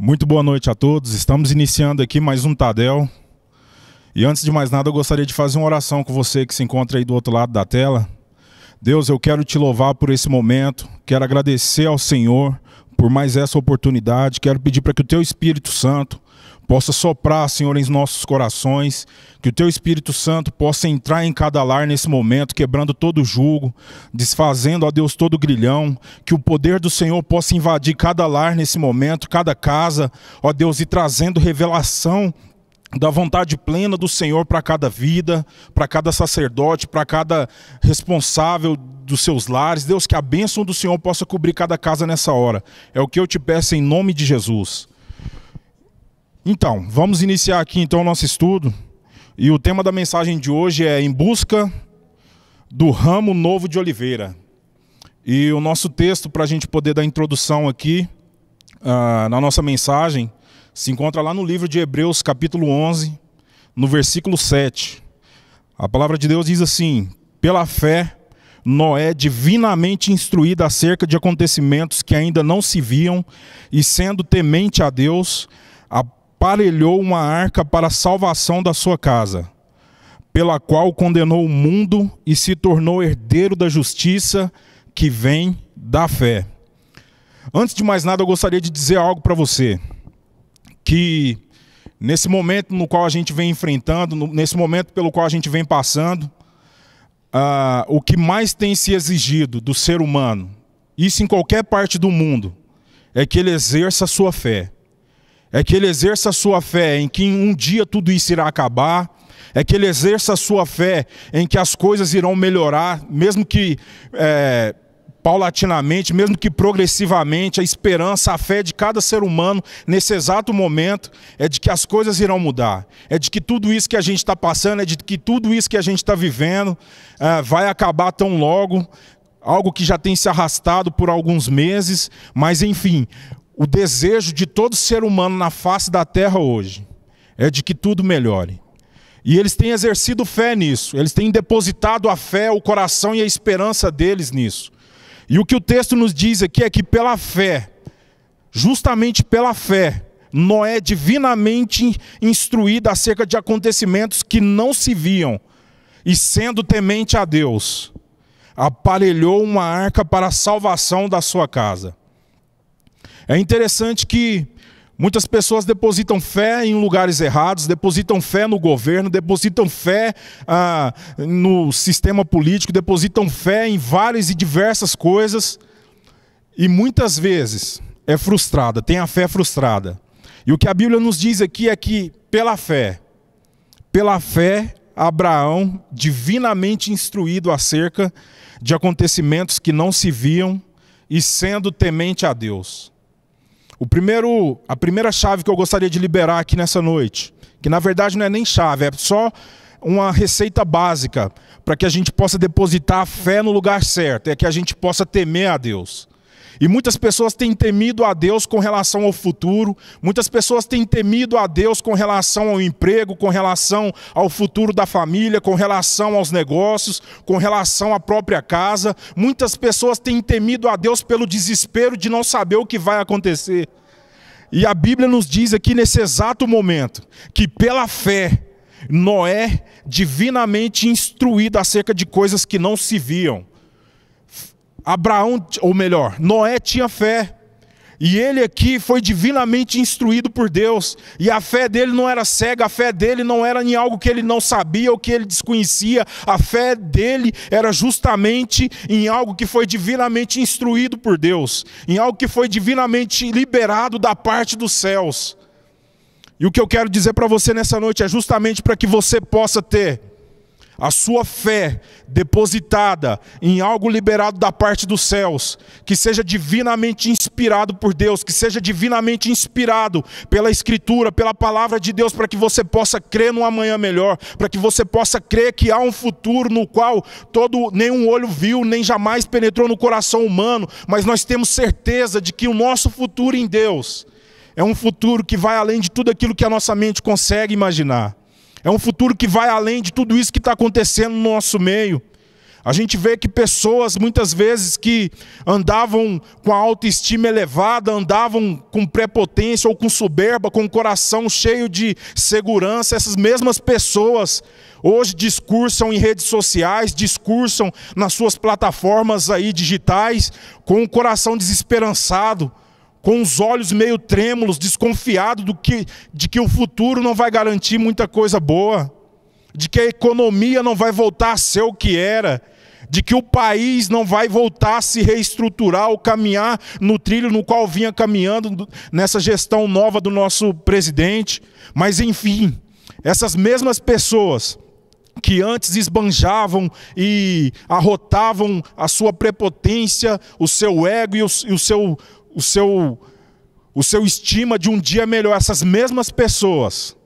Muito boa noite a todos. Estamos iniciando aqui mais um Tadel. E antes de mais nada, eu gostaria de fazer uma oração com você que se encontra aí do outro lado da tela. Deus, eu quero te louvar por esse momento. Quero agradecer ao Senhor por mais essa oportunidade. Quero pedir para que o Teu Espírito Santo possa soprar, Senhor, em nossos corações, que o Teu Espírito Santo possa entrar em cada lar nesse momento, quebrando todo o jugo, desfazendo, ó Deus, todo o grilhão, que o poder do Senhor possa invadir cada lar nesse momento, cada casa, ó Deus, e trazendo revelação da vontade plena do Senhor para cada vida, para cada sacerdote, para cada responsável dos seus lares. Deus, que a bênção do Senhor possa cobrir cada casa nessa hora. É o que eu te peço em nome de Jesus. Então, vamos iniciar aqui então o nosso estudo. E o tema da mensagem de hoje é Em Busca do Ramo Novo de Oliveira. E o nosso texto, para a gente poder dar introdução aqui na nossa mensagem, se encontra lá no livro de Hebreus, capítulo 11, no versículo 7. A palavra de Deus diz assim: pela fé, Noé, divinamente instruído acerca de acontecimentos que ainda não se viam, e sendo temente a Deus, aparelhou uma arca para a salvação da sua casa, pela qual condenou o mundo e se tornou herdeiro da justiça que vem da fé. Antes de mais nada, eu gostaria de dizer algo para você, que nesse momento no qual a gente vem enfrentando, nesse momento pelo qual a gente vem passando, o que mais tem se exigido do ser humano, isso em qualquer parte do mundo, é que ele exerça a sua fé. É que ele exerça a sua fé em que um dia tudo isso irá acabar. É que ele exerça a sua fé em que as coisas irão melhorar, mesmo que paulatinamente, mesmo que progressivamente. A esperança, a fé de cada ser humano nesse exato momento é de que as coisas irão mudar. É de que tudo isso que a gente está passando, é de que tudo isso que a gente está vivendo vai acabar tão logo. Algo que já tem se arrastado por alguns meses, mas enfim, o desejo de todo ser humano na face da terra hoje é de que tudo melhore. E eles têm exercido fé nisso, eles têm depositado a fé, o coração e a esperança deles nisso. E o que o texto nos diz aqui é que pela fé, justamente pela fé, Noé, divinamente instruído acerca de acontecimentos que não se viam, e sendo temente a Deus, aparelhou uma arca para a salvação da sua casa. É interessante que muitas pessoas depositam fé em lugares errados, depositam fé no governo, depositam fé no sistema político, depositam fé em várias e diversas coisas, e muitas vezes é frustrada, tem a fé frustrada. E o que a Bíblia nos diz aqui é que pela fé, Abraão, divinamente instruído acerca de acontecimentos que não se viam e sendo temente a Deus. A primeira chave que eu gostaria de liberar aqui nessa noite, que na verdade não é nem chave, é só uma receita básica para que a gente possa depositar a fé no lugar certo, é que a gente possa temer a Deus. E muitas pessoas têm temido a Deus com relação ao futuro, muitas pessoas têm temido a Deus com relação ao emprego, com relação ao futuro da família, com relação aos negócios, com relação à própria casa. Muitas pessoas têm temido a Deus pelo desespero de não saber o que vai acontecer. E a Bíblia nos diz aqui nesse exato momento que pela fé, Noé, divinamente instruído acerca de coisas que não se viam. Noé tinha fé. E ele aqui foi divinamente instruído por Deus. E a fé dele não era cega, a fé dele não era em algo que ele não sabia ou que ele desconhecia. A fé dele era justamente em algo que foi divinamente instruído por Deus. Em algo que foi divinamente liberado da parte dos céus. E o que eu quero dizer para você nessa noite é justamente para que você possa ter a sua fé depositada em algo liberado da parte dos céus, que seja divinamente inspirado por Deus, que seja divinamente inspirado pela Escritura, pela palavra de Deus, para que você possa crer num amanhã melhor, para que você possa crer que há um futuro no qual nenhum olho viu, nem jamais penetrou no coração humano, mas nós temos certeza de que o nosso futuro em Deus é um futuro que vai além de tudo aquilo que a nossa mente consegue imaginar. É um futuro que vai além de tudo isso que está acontecendo no nosso meio. A gente vê que pessoas, muitas vezes, que andavam com a autoestima elevada, andavam com prepotência ou com soberba, com o coração cheio de segurança, essas mesmas pessoas hoje discursam em redes sociais, discursam nas suas plataformas aí digitais, com o coração desesperançado, com os olhos meio trêmulos, desconfiado de que o futuro não vai garantir muita coisa boa, de que a economia não vai voltar a ser o que era, de que o país não vai voltar a se reestruturar ou caminhar no trilho no qual vinha caminhando nessa gestão nova do nosso presidente. Mas enfim, essas mesmas pessoas que antes esbanjavam e arrotavam a sua prepotência, o seu ego e o seu estima de um dia melhor, essas mesmas pessoas,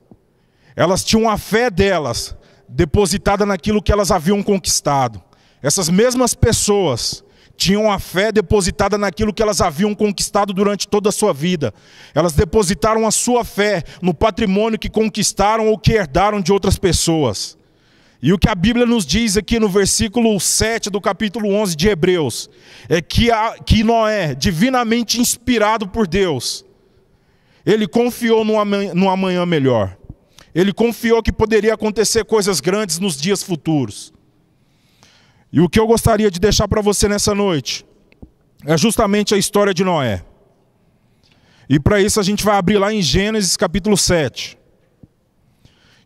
elas tinham a fé delas depositada naquilo que elas haviam conquistado. Essas mesmas pessoas tinham a fé depositada naquilo que elas haviam conquistado durante toda a sua vida. Elas depositaram a sua fé no patrimônio que conquistaram ou que herdaram de outras pessoas. E o que a Bíblia nos diz aqui no versículo 7 do capítulo 11 de Hebreus, é que Noé, divinamente inspirado por Deus, ele confiou no amanhã melhor. Ele confiou que poderia acontecer coisas grandes nos dias futuros. E o que eu gostaria de deixar para você nessa noite é justamente a história de Noé. E para isso a gente vai abrir lá em Gênesis capítulo 7.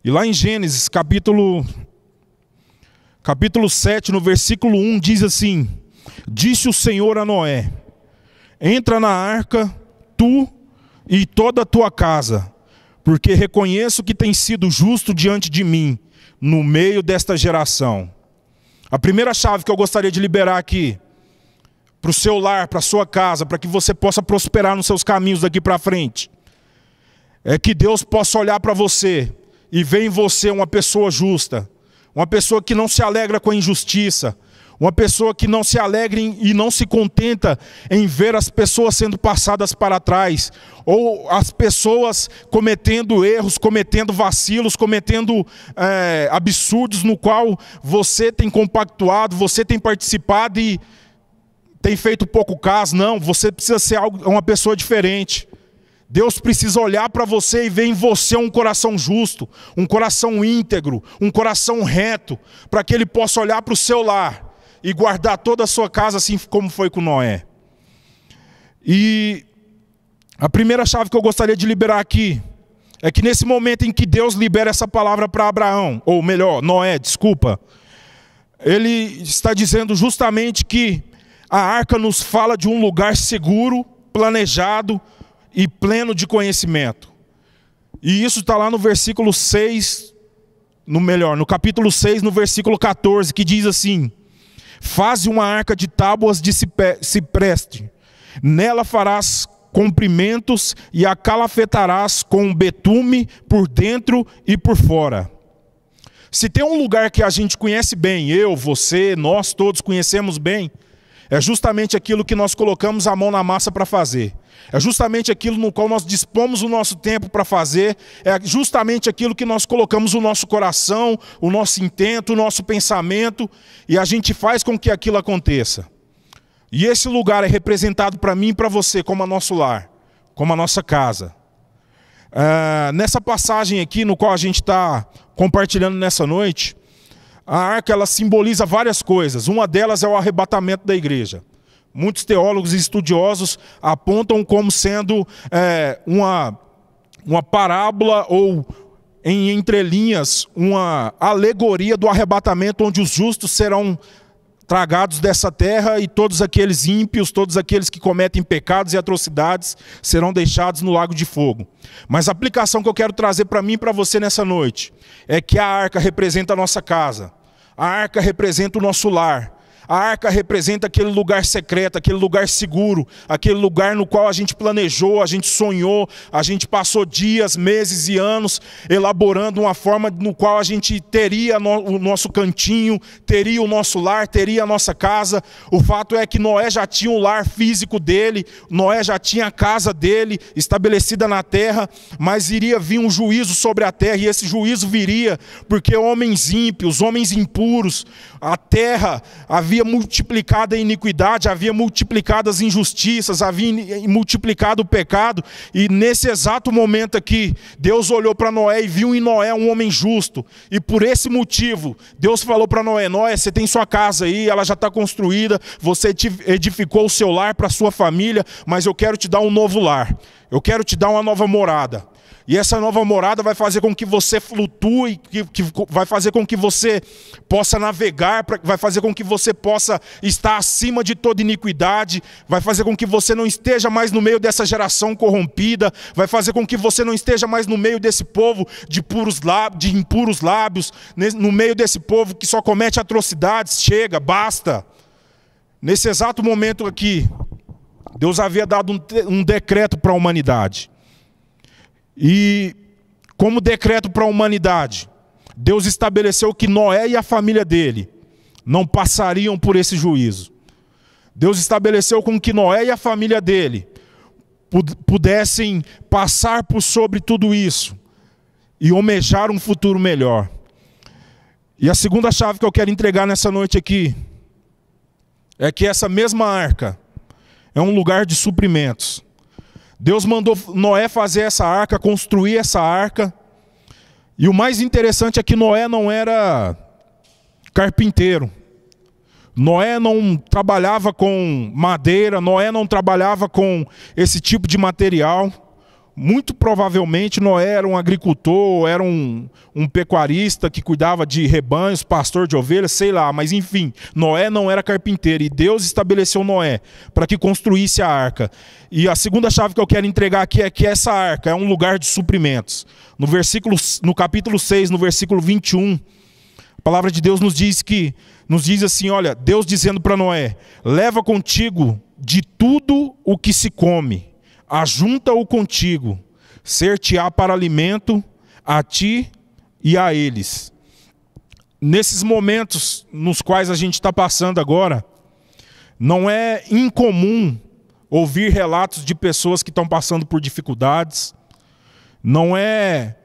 E lá em Gênesis capítulo 7, no versículo 1, diz assim: Disse o Senhor a Noé: Entra na arca, tu e toda a tua casa, porque reconheço que tens sido justo diante de mim, no meio desta geração. A primeira chave que eu gostaria de liberar aqui, para o seu lar, para a sua casa, para que você possa prosperar nos seus caminhos daqui para frente, é que Deus possa olhar para você e ver em você uma pessoa justa, uma pessoa que não se alegra com a injustiça, uma pessoa que não se alegra e não se contenta em ver as pessoas sendo passadas para trás, ou as pessoas cometendo erros, cometendo vacilos, cometendo absurdos no qual você tem compactuado, você tem participado e tem feito pouco caso. Não, você precisa ser uma pessoa diferente. Deus precisa olhar para você e ver em você um coração justo, um coração íntegro, um coração reto, para que Ele possa olhar para o seu lar e guardar toda a sua casa, assim como foi com Noé. E a primeira chave que eu gostaria de liberar aqui é que nesse momento em que Deus libera essa palavra para Abraão, ou melhor, Noé, desculpa, Ele está dizendo justamente que a arca nos fala de um lugar seguro, planejado e pleno de conhecimento. E isso está lá no versículo 6, no capítulo 6, no versículo 14, que diz assim: Faze uma arca de tábuas de cipreste, nela farás comprimentos e a calafetarás com betume por dentro e por fora. Se tem um lugar que a gente conhece bem, eu, você, nós todos conhecemos bem, é justamente aquilo que nós colocamos a mão na massa para fazer. É justamente aquilo no qual nós dispomos o nosso tempo para fazer. É justamente aquilo que nós colocamos o nosso coração, o nosso intento, o nosso pensamento. E a gente faz com que aquilo aconteça. E esse lugar é representado para mim e para você como o nosso lar, como a nossa casa. Nessa passagem aqui, no qual a gente está compartilhando nessa noite, a arca ela simboliza várias coisas. Uma delas é o arrebatamento da igreja. Muitos teólogos e estudiosos apontam como sendo uma parábola ou, em entrelinhas, uma alegoria do arrebatamento, onde os justos serão tragados dessa terra e todos aqueles ímpios, todos aqueles que cometem pecados e atrocidades serão deixados no lago de fogo. Mas a aplicação que eu quero trazer para mim e para você nessa noite é que a arca representa a nossa casa. A arca representa o nosso lar. A arca representa aquele lugar secreto, aquele lugar seguro, aquele lugar no qual a gente planejou, a gente sonhou, a gente passou dias, meses e anos elaborando uma forma no qual a gente teria o nosso cantinho, teria o nosso lar, teria a nossa casa. O fato é que Noé já tinha o lar físico dele, Noé já tinha a casa dele estabelecida na terra, mas iria vir um juízo sobre a terra, e esse juízo viria porque homens ímpios, homens impuros, a terra havia multiplicado a iniquidade, havia multiplicado as injustiças, havia multiplicado o pecado, e nesse exato momento aqui, Deus olhou para Noé e viu em Noé um homem justo, e por esse motivo, Deus falou para Noé: Noé, você tem sua casa aí, ela já está construída, você edificou o seu lar para a sua família, mas eu quero te dar um novo lar, eu quero te dar uma nova morada. E essa nova morada vai fazer com que você flutue, que vai fazer com que você possa navegar, vai fazer com que você possa estar acima de toda iniquidade, vai fazer com que você não esteja mais no meio dessa geração corrompida, vai fazer com que você não esteja mais no meio desse povo de impuros lábios, no meio desse povo que só comete atrocidades. Chega, basta. Nesse exato momento aqui, Deus havia dado um decreto para a humanidade. E como decreto para a humanidade, Deus estabeleceu que Noé e a família dele não passariam por esse juízo. Deus estabeleceu com que Noé e a família dele pudessem passar por sobre tudo isso e almejar um futuro melhor. E a segunda chave que eu quero entregar nessa noite aqui é que essa mesma arca é um lugar de suprimentos. Deus mandou Noé fazer essa arca, construir essa arca. E o mais interessante é que Noé não era carpinteiro. Noé não trabalhava com madeira, Noé não trabalhava com esse tipo de material. Muito provavelmente Noé era um agricultor, era um pecuarista que cuidava de rebanhos, pastor de ovelhas, sei lá. Mas enfim, Noé não era carpinteiro, e Deus estabeleceu Noé para que construísse a arca. E a segunda chave que eu quero entregar aqui é que essa arca é um lugar de suprimentos. No capítulo 6, no versículo 21, a palavra de Deus nos diz assim, olha, Deus dizendo para Noé: leva contigo de tudo o que se come, ajunta-o contigo, ser-te-á para alimento a ti e a eles. Nesses momentos nos quais a gente está passando agora, não é incomum ouvir relatos de pessoas que estão passando por dificuldades, não é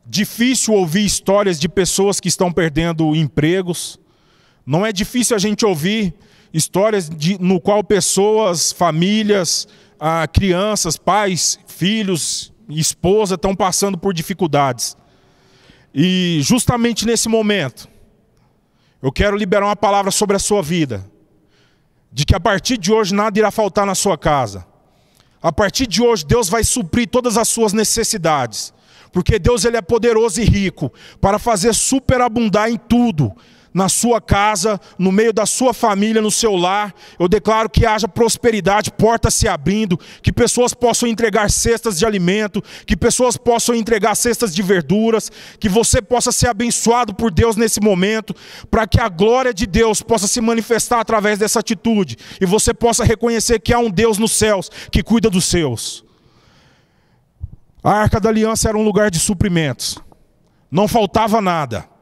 difícil ouvir histórias de pessoas que estão perdendo empregos, não é difícil a gente ouvir histórias no qual pessoas, famílias, crianças, pais, filhos, esposa estão passando por dificuldades. E justamente nesse momento, eu quero liberar uma palavra sobre a sua vida, de que a partir de hoje nada irá faltar na sua casa. A partir de hoje Deus vai suprir todas as suas necessidades, porque Deus, ele é poderoso e rico para fazer superabundar em tudo, na sua casa, no meio da sua família, no seu lar. Eu declaro que haja prosperidade, portas se abrindo, que pessoas possam entregar cestas de alimento, que pessoas possam entregar cestas de verduras, que você possa ser abençoado por Deus nesse momento, para que a glória de Deus possa se manifestar através dessa atitude, e você possa reconhecer que há um Deus nos céus que cuida dos seus. A Arca da Aliança era um lugar de suprimentos, não faltava nada.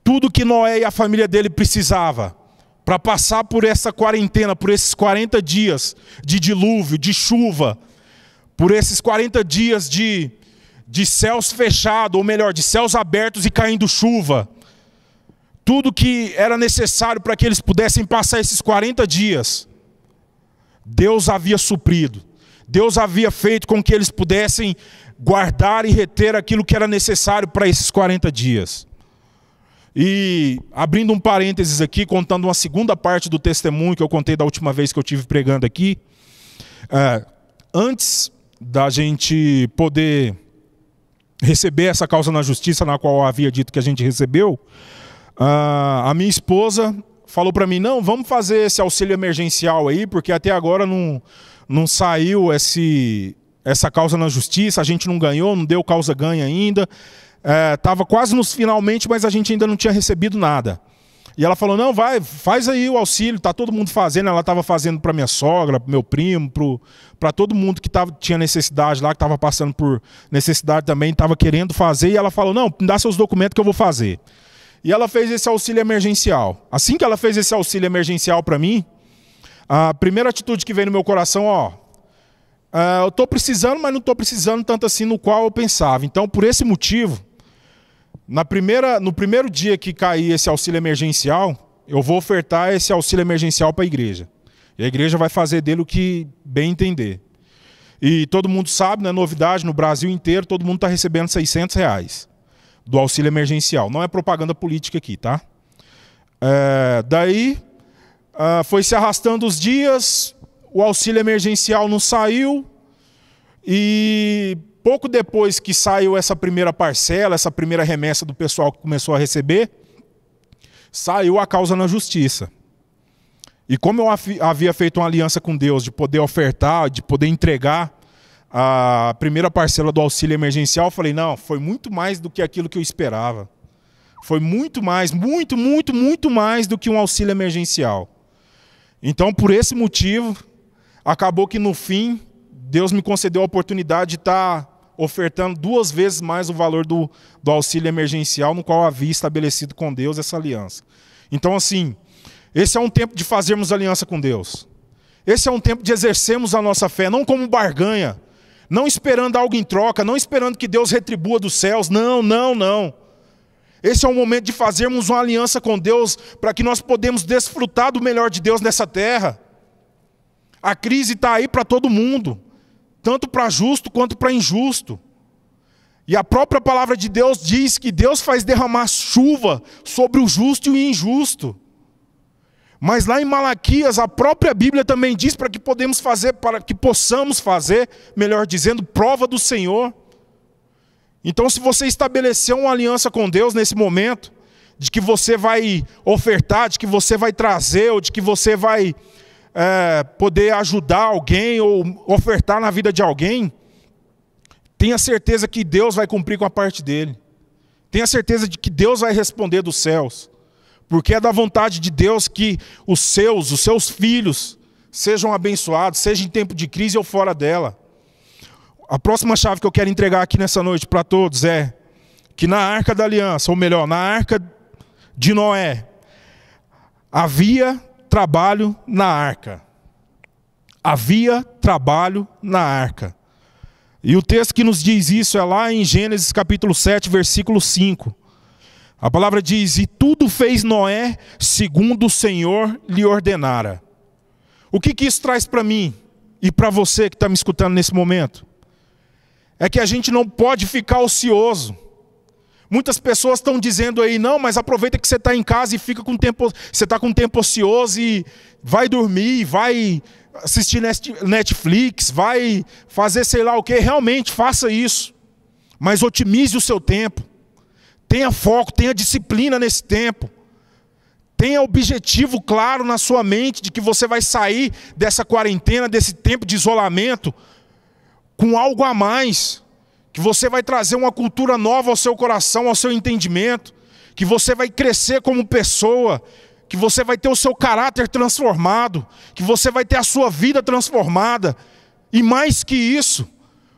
Tudo que Noé e a família dele precisava para passar por essa quarentena, por esses 40 dias de dilúvio, de chuva, por esses 40 dias de céus fechados, ou melhor, de céus abertos e caindo chuva. Tudo que era necessário para que eles pudessem passar esses 40 dias, Deus havia suprido. Deus havia feito com que eles pudessem guardar e reter aquilo que era necessário para esses 40 dias. E abrindo um parênteses aqui, contando uma segunda parte do testemunho que eu contei da última vez que eu estive pregando aqui. Antes da gente poder receber essa causa na justiça, na qual eu havia dito que a gente recebeu, a minha esposa falou para mim: não, vamos fazer esse auxílio emergencial aí, porque até agora não saiu essa causa na justiça, a gente não ganhou, não deu causa ganha ainda. Estava quase nos finalmente, mas a gente ainda não tinha recebido nada. E ela falou, não, vai, faz aí o auxílio, tá todo mundo fazendo. Ela estava fazendo para minha sogra, para meu primo, para todo mundo que tinha necessidade lá, que estava passando por necessidade também, estava querendo fazer. E ela falou, não, me dá seus documentos que eu vou fazer. E ela fez esse auxílio emergencial. Assim que ela fez esse auxílio emergencial para mim, a primeira atitude que veio no meu coração, eu estou precisando, mas não estou precisando tanto assim no qual eu pensava. Então, por esse motivo, no primeiro dia que cair esse auxílio emergencial, eu vou ofertar esse auxílio emergencial para a igreja. E a igreja vai fazer dele o que bem entender. E todo mundo sabe, não é novidade, no Brasil inteiro, todo mundo está recebendo R$600 do auxílio emergencial. Não é propaganda política aqui, tá? Daí, foi se arrastando os dias, o auxílio emergencial não saiu, e pouco depois que saiu essa primeira parcela, essa primeira remessa do pessoal que começou a receber, saiu a causa na justiça. E como eu havia feito uma aliança com Deus de poder ofertar, de poder entregar a primeira parcela do auxílio emergencial, eu falei, não, foi muito mais do que aquilo que eu esperava. Foi muito mais, muito, muito, muito mais do que um auxílio emergencial. Então, por esse motivo, acabou que no fim, Deus me concedeu a oportunidade de estar ofertando 2 vezes mais o valor do auxílio emergencial, no qual havia estabelecido com Deus essa aliança. Então, assim, esse é um tempo de fazermos aliança com Deus. Esse é um tempo de exercermos a nossa fé, não como barganha, não esperando algo em troca, não esperando que Deus retribua dos céus. Não, não, não. Esse é o momento de fazermos uma aliança com Deus para que nós podemos desfrutar do melhor de Deus nessa terra. A crise está aí para todo mundo, tanto para justo quanto para injusto. E a própria palavra de Deus diz que Deus faz derramar chuva sobre o justo e o injusto. Mas lá em Malaquias, a própria Bíblia também diz para que possamos fazer, melhor dizendo, prova do Senhor. Então, se você estabeleceu uma aliança com Deus nesse momento, de que você vai ofertar, de que você vai trazer, ou de que você vai poder ajudar alguém, ou ofertar na vida de alguém, tenha certeza que Deus vai cumprir com a parte dele. Tenha certeza de que Deus vai responder dos céus. Porque é da vontade de Deus que os seus filhos sejam abençoados, seja em tempo de crise ou fora dela. A próxima chave que eu quero entregar aqui nessa noite para todos é que na Arca da Aliança, ou melhor, na Arca de Noé, havia trabalho na arca. Havia trabalho na arca. E o texto que nos diz isso é lá em Gênesis capítulo 7, versículo 5. A palavra diz, e tudo fez Noé segundo o Senhor lhe ordenara. O que isso traz para mim e para você que está me escutando nesse momento? É que a gente não pode ficar ocioso. Muitas pessoas estão dizendo aí, não, mas aproveita que você está em casa e fica com tempo, você está com tempo ocioso e vai dormir, vai assistir Netflix, vai fazer sei lá o que. Realmente faça isso, mas otimize o seu tempo. Tenha foco, tenha disciplina nesse tempo. Tenha objetivo claro na sua mente de que você vai sair dessa quarentena, desse tempo de isolamento, com algo a mais. Que você vai trazer uma cultura nova ao seu coração, ao seu entendimento. Que você vai crescer como pessoa. Que você vai ter o seu caráter transformado. Que você vai ter a sua vida transformada. E mais que isso,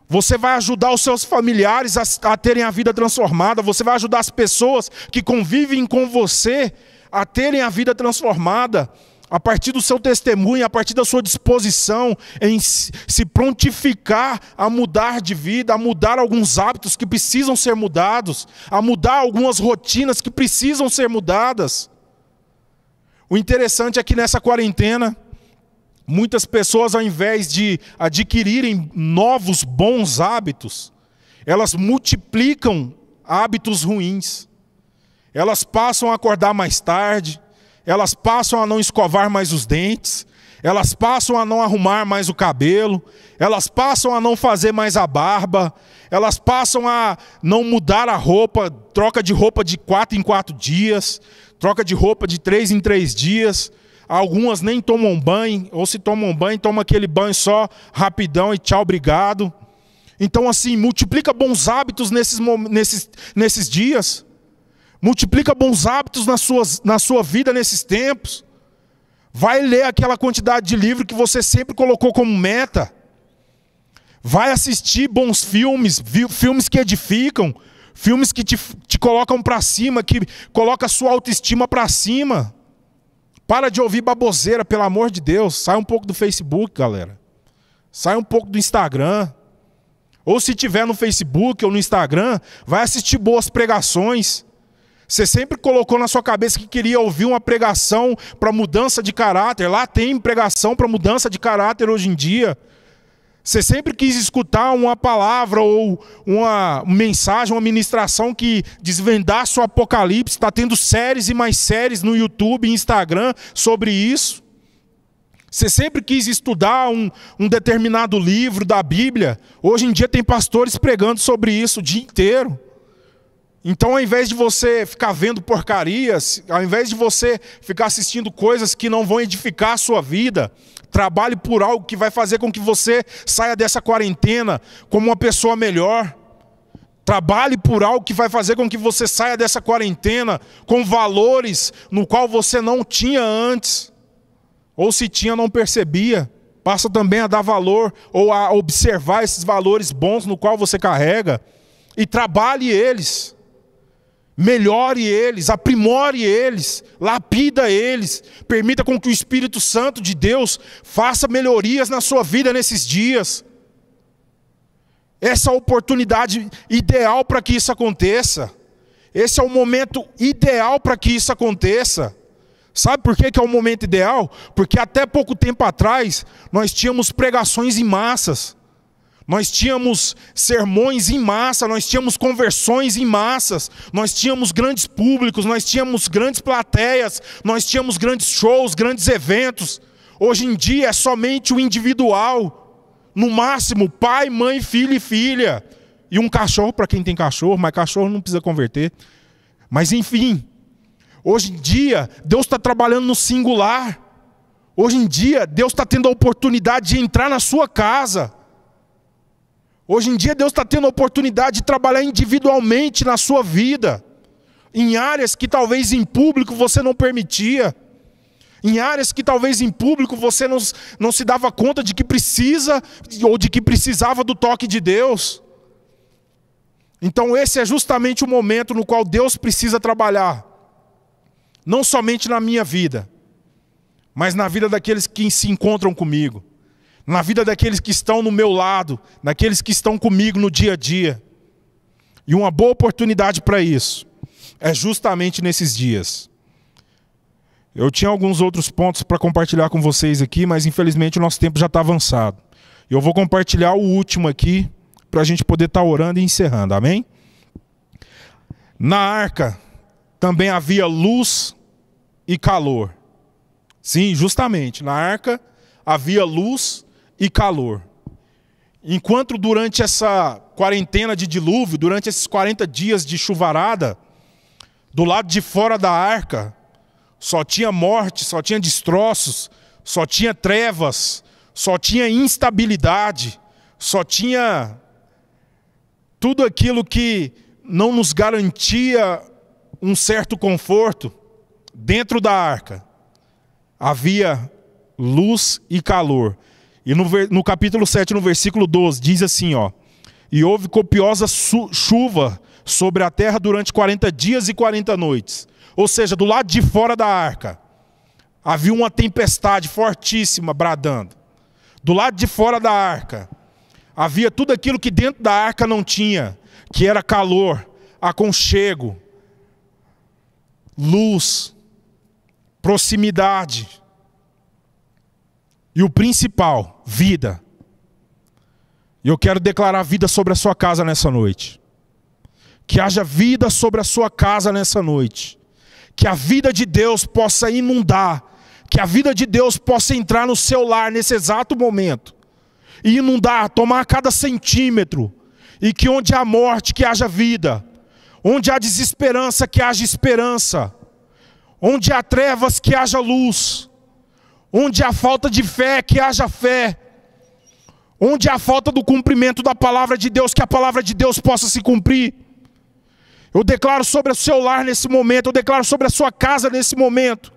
você vai ajudar os seus familiares a terem a vida transformada. Você vai ajudar as pessoas que convivem com você a terem a vida transformada. A partir do seu testemunho, a partir da sua disposição em se prontificar a mudar de vida, a mudar alguns hábitos que precisam ser mudados, a mudar algumas rotinas que precisam ser mudadas. O interessante é que nessa quarentena, muitas pessoas, ao invés de adquirirem novos bons hábitos, elas multiplicam hábitos ruins. Elas passam a acordar mais tarde, elas passam a não escovar mais os dentes, elas passam a não arrumar mais o cabelo, elas passam a não fazer mais a barba, elas passam a não mudar a roupa, troca de roupa de 4 em 4 dias, troca de roupa de 3 em 3 dias. Algumas nem tomam banho, ou se tomam banho, tomam aquele banho só rapidão e tchau, obrigado. Então assim, multiplica bons hábitos nesses dias. Multiplica bons hábitos na sua vida nesses tempos. Vai ler aquela quantidade de livro que você sempre colocou como meta. Vai assistir bons filmes, filmes que edificam, filmes que te colocam para cima, que colocam a sua autoestima para cima. Para de ouvir baboseira, pelo amor de Deus. Sai um pouco do Facebook, galera. Sai um pouco do Instagram. Ou se tiver no Facebook ou no Instagram, vai assistir boas pregações. Você sempre colocou na sua cabeça que queria ouvir uma pregação para mudança de caráter. Lá tem pregação para mudança de caráter hoje em dia. Você sempre quis escutar uma palavra ou uma mensagem, uma ministração que desvendasse o Apocalipse. Está tendo séries e mais séries no YouTube e Instagram sobre isso. Você sempre quis estudar um determinado livro da Bíblia. Hoje em dia tem pastores pregando sobre isso o dia inteiro. Então, ao invés de você ficar vendo porcarias, ao invés de você ficar assistindo coisas que não vão edificar a sua vida, trabalhe por algo que vai fazer com que você saia dessa quarentena como uma pessoa melhor. Trabalhe por algo que vai fazer com que você saia dessa quarentena com valores no qual você não tinha antes. Ou se tinha, não percebia. Passa também a dar valor ou a observar esses valores bons no qual você carrega. E trabalhe eles. Melhore eles, aprimore eles, lapida eles, permita com que o Espírito Santo de Deus faça melhorias na sua vida nesses dias. Essa é a oportunidade ideal para que isso aconteça. Esse é o momento ideal para que isso aconteça. Sabe por que é o momento ideal? Porque até pouco tempo atrás nós tínhamos pregações em massas. Nós tínhamos sermões em massa, nós tínhamos conversões em massas, nós tínhamos grandes públicos, nós tínhamos grandes plateias, nós tínhamos grandes shows, grandes eventos. Hoje em dia é somente o individual, no máximo pai, mãe, filho e filha. E um cachorro para quem tem cachorro, mas cachorro não precisa converter. Mas enfim, hoje em dia Deus está trabalhando no singular. Hoje em dia Deus está tendo a oportunidade de entrar na sua casa. Hoje em dia Deus está tendo a oportunidade de trabalhar individualmente na sua vida, em áreas que talvez em público você não permitia, em áreas que talvez em público você não se dava conta de que precisa ou de que precisava do toque de Deus. Então esse é justamente o momento no qual Deus precisa trabalhar, não somente na minha vida, mas na vida daqueles que se encontram comigo. Na vida daqueles que estão no meu lado, daqueles que estão comigo no dia a dia. E uma boa oportunidade para isso é justamente nesses dias. Eu tinha alguns outros pontos para compartilhar com vocês aqui, mas infelizmente o nosso tempo já está avançado. Eu vou compartilhar o último aqui, para a gente poder estar orando e encerrando, amém? Na arca também havia luz e calor. Sim, justamente, na arca havia luz e calor. Enquanto durante essa quarentena de dilúvio, durante esses 40 dias de chuvarada, do lado de fora da arca, só tinha morte, só tinha destroços, só tinha trevas, só tinha instabilidade, só tinha tudo aquilo que não nos garantia um certo conforto. Dentro da arca havia luz e calor. E no capítulo 7, no versículo 12, diz assim, ó: e houve copiosa chuva sobre a terra durante 40 dias e 40 noites. Ou seja, do lado de fora da arca havia uma tempestade fortíssima bradando. Do lado de fora da arca havia tudo aquilo que dentro da arca não tinha, que era calor, aconchego, luz, proximidade. E o principal, vida. E eu quero declarar vida sobre a sua casa nessa noite. Que haja vida sobre a sua casa nessa noite. Que a vida de Deus possa inundar. Que a vida de Deus possa entrar no seu lar nesse exato momento. E inundar, tomar cada centímetro. E que onde há morte, que haja vida. Onde há desesperança, que haja esperança. Onde há trevas, que haja luz. Onde há falta de fé, que haja fé. Onde há falta do cumprimento da palavra de Deus, que a palavra de Deus possa se cumprir. Eu declaro sobre o seu lar nesse momento, eu declaro sobre a sua casa nesse momento,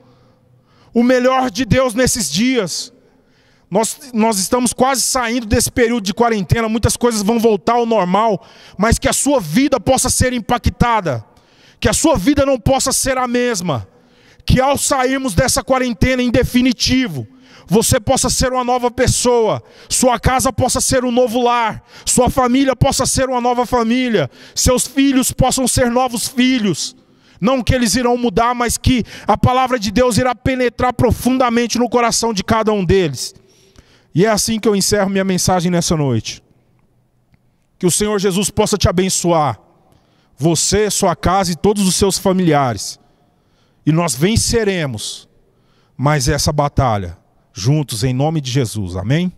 o melhor de Deus nesses dias. Nós estamos quase saindo desse período de quarentena, muitas coisas vão voltar ao normal, mas que a sua vida possa ser impactada, que a sua vida não possa ser a mesma, que ao sairmos dessa quarentena em definitivo, você possa ser uma nova pessoa, sua casa possa ser um novo lar, sua família possa ser uma nova família, seus filhos possam ser novos filhos. Não que eles irão mudar, mas que a palavra de Deus irá penetrar profundamente no coração de cada um deles. E é assim que eu encerro minha mensagem nessa noite. Que o Senhor Jesus possa te abençoar, você, sua casa e todos os seus familiares. E nós venceremos mais essa batalha juntos, em nome de Jesus. Amém?